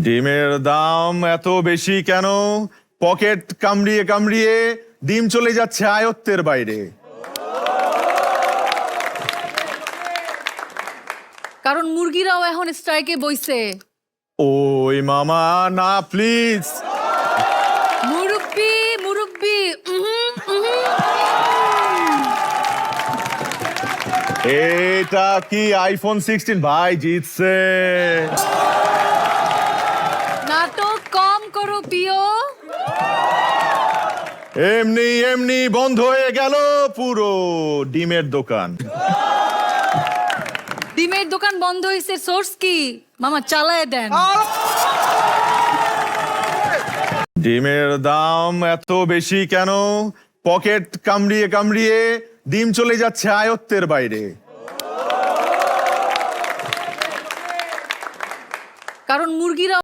ডিমের দাম এত বেশি কেন? পকেট কামড়িয়ে কামড়িয়ে ডিম চলে যাচ্ছে আয়ত্তের বাইরে। কারণ মুরগিরাও এখন স্ট্রাইকে বইছে। ওই মামা না প্লিজ। মুরব্বি মুরব্বি এটা কি আইফোন 16? ভাই জিতছে। নাটক কম করো প্রিয়। এমনি এমনি বন্ধ হয়ে গেল পুরো ডিমের দোকান। ডিমের দোকান বন্ধ হয়েছে, সোর্স কি মামা চালায় দেন। ডিমের দাম এত বেশি কেন? পকেট কামড়িয়ে কামড়িয়ে ডিম চলে যাচ্ছে আয়ত্তের বাইরে। কারণ মুরগিরা